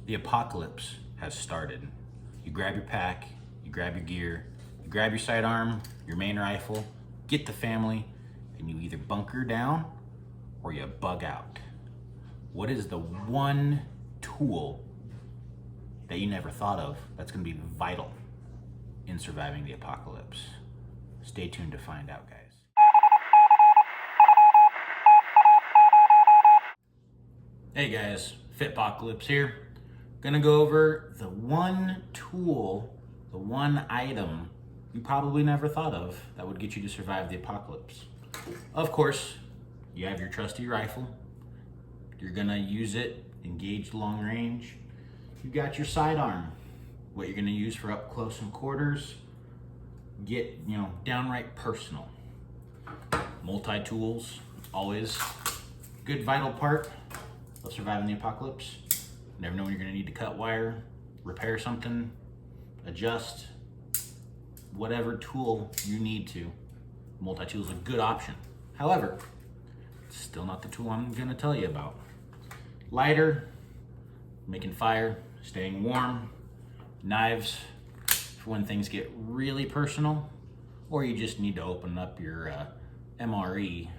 The apocalypse has started. You grab your pack, you grab your gear, you grab your sidearm, your main rifle, get the family, and you either bunker down or you bug out. What is the one tool that you never thought of that's going to be vital in surviving the apocalypse? Stay tuned to find out, guys. Hey guys, Fitpocalypse here. Gonna go over the one tool, the one item you probably never thought of that would get you to survive the apocalypse. Of course, you have your trusty rifle. You're gonna use it, engaged long range. You got your sidearm, what you're gonna use for up close and quarters. Get, downright personal. Multi-tools, always good vital part of surviving the apocalypse. Never know when you're gonna need to cut wire, repair something, adjust, whatever tool you need to. Multi-tool is a good option. However, it's still not the tool I'm gonna tell you about. Lighter, making fire, staying warm, knives for when things get really personal, or you just need to open up your MRE,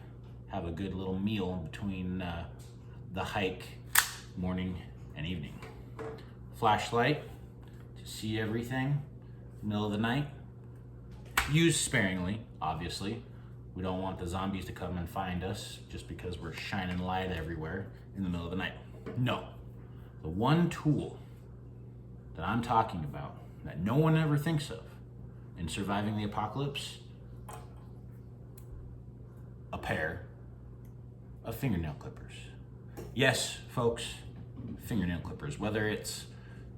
have a good little meal between the hike, morning and evening. Flashlight to see everything, middle of the night. Use sparingly, obviously. We don't want the zombies to come and find us just because we're shining light everywhere in the middle of the night. No. The one tool that I'm talking about that no one ever thinks of in surviving the apocalypse, a pair of fingernail clippers. Yes, folks, fingernail clippers, whether it's,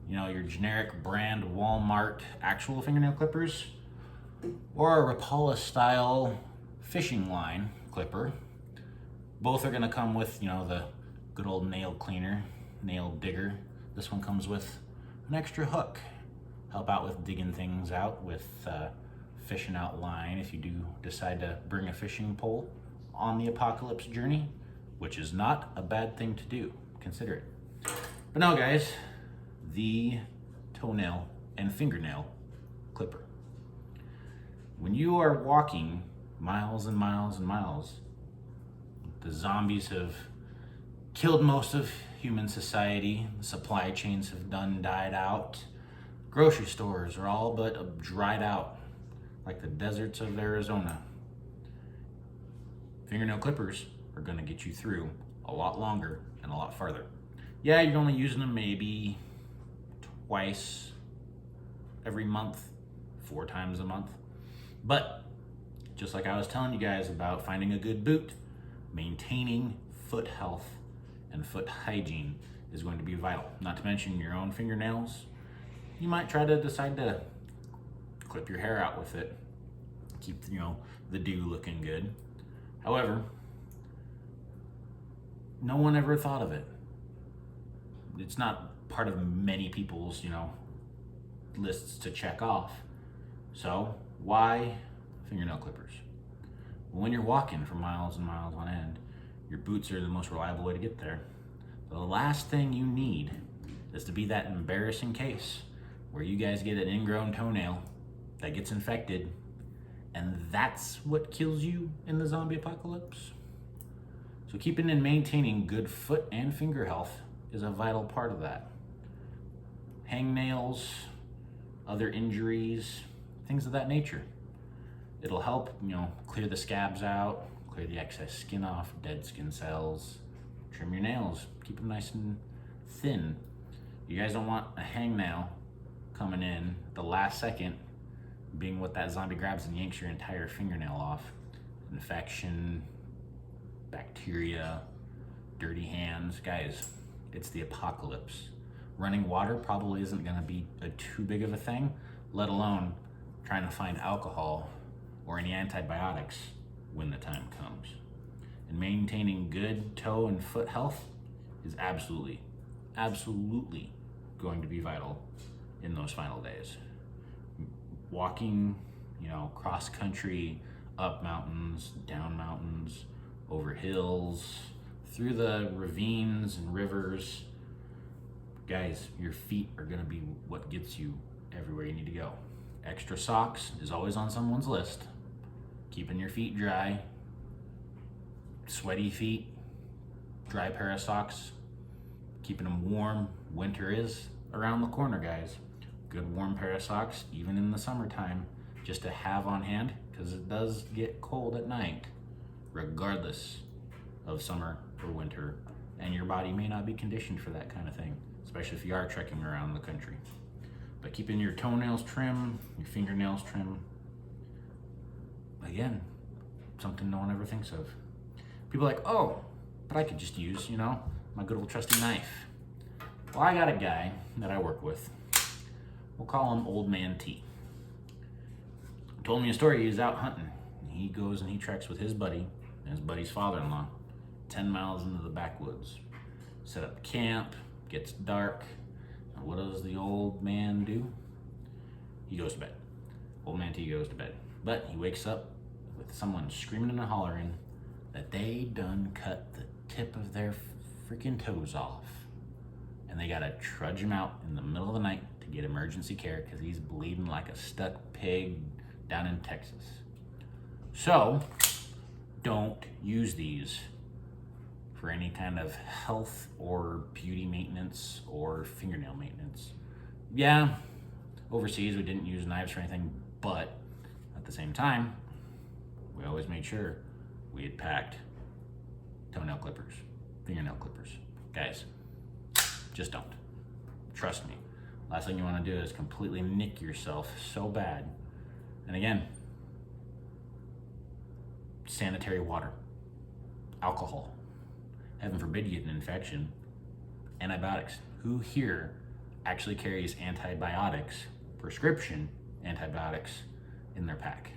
your generic brand Walmart actual fingernail clippers or a Rapala style fishing line clipper. Both are gonna come with, the good old nail cleaner, nail digger. This one comes with an extra hook. Help out with digging things out, with fishing out line if you do decide to bring a fishing pole on the apocalypse journey, which is not a bad thing to do. Consider it. But no, guys, the toenail and fingernail clipper. When you are walking miles and miles and miles, the zombies have killed most of human society. The supply chains have died out. Grocery stores are all but dried out, like the deserts of Arizona. Fingernail clippers are gonna get you through a lot longer and a lot farther. Yeah, you're only using them maybe twice every month, 4 times a month. But just like I was telling you guys about finding a good boot, maintaining foot health and foot hygiene is going to be vital. Not to mention your own fingernails. You might try to decide to clip your hair out with it. Keep, the dew looking good. However, no one ever thought of it. It's not part of many people's, lists to check off. So why fingernail clippers? When you're walking for miles and miles on end, your boots are the most reliable way to get there. The last thing you need is to be that embarrassing case where you guys get an ingrown toenail that gets infected, and that's what kills you in the zombie apocalypse. So keeping and maintaining good foot and finger health is a vital part of that. Hangnails, other injuries, things of that nature. It'll help, clear the scabs out, clear the excess skin off, dead skin cells, trim your nails, keep them nice and thin. You guys don't want a hangnail coming in the last second, being what that zombie grabs and yanks your entire fingernail off. Infection, bacteria, dirty hands. Guys, it's the apocalypse. Running water probably isn't gonna be too big of a thing, let alone trying to find alcohol or any antibiotics when the time comes. And maintaining good toe and foot health is absolutely going to be vital in those final days. Walking, cross country, up mountains, down mountains, over hills, through the ravines and rivers, Guys, your feet are gonna be what gets you everywhere you need to go. Extra socks is always on someone's list. Keeping your feet dry, sweaty feet, dry pair of socks, keeping them warm. Winter is around the corner, guys. Good warm pair of socks, even in the summertime, just to have on hand, because it does get cold at night, regardless of summer or winter, and your body may not be conditioned for that kind of thing, especially if you are trekking around the country. But keeping your toenails trim, your fingernails trim, again, something no one ever thinks of. People are like, oh, but I could just use, my good old trusty knife. Well, I got a guy that I work with. We'll call him Old Man T. He told me a story. He was out hunting. He goes and he treks with his buddy and his buddy's father-in-law 10 miles into the backwoods. Set up camp, gets dark, and what does the old man do? He goes to bed. Old Man T goes to bed. But he wakes up with someone screaming and hollering that they done cut the tip of their freaking toes off. And they gotta trudge him out in the middle of the night to get emergency care because he's bleeding like a stuck pig down in Texas. So, don't use these for any kind of health or beauty maintenance or fingernail maintenance. Yeah, overseas we didn't use knives for anything, but at the same time, we always made sure we had packed toenail clippers, fingernail clippers. Guys, just don't. Trust me. Last thing you want to do is completely nick yourself so bad. And again, sanitary water, alcohol. Heaven forbid you get an infection. Antibiotics. Who here actually carries antibiotics, prescription antibiotics, in their pack?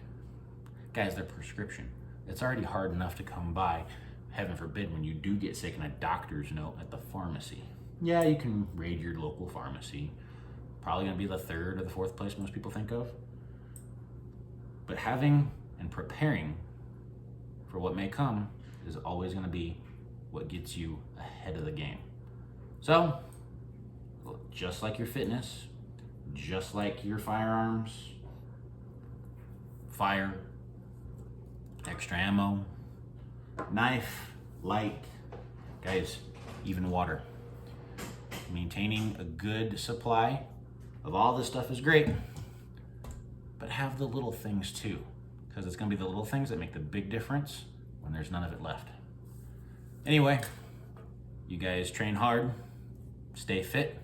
Guys, they're prescription. It's already hard enough to come by, heaven forbid, when you do get sick in a doctor's note at the pharmacy. Yeah, you can raid your local pharmacy. Probably gonna be the third or the fourth place most people think of. But having and preparing for what may come is always gonna be what gets you ahead of the game. So, just like your fitness, just like your firearms, fire, extra ammo, knife, light, guys, even water. Maintaining a good supply of all this stuff is great, but have the little things too, because it's gonna be the little things that make the big difference when there's none of it left. Anyway, you guys train hard, stay fit,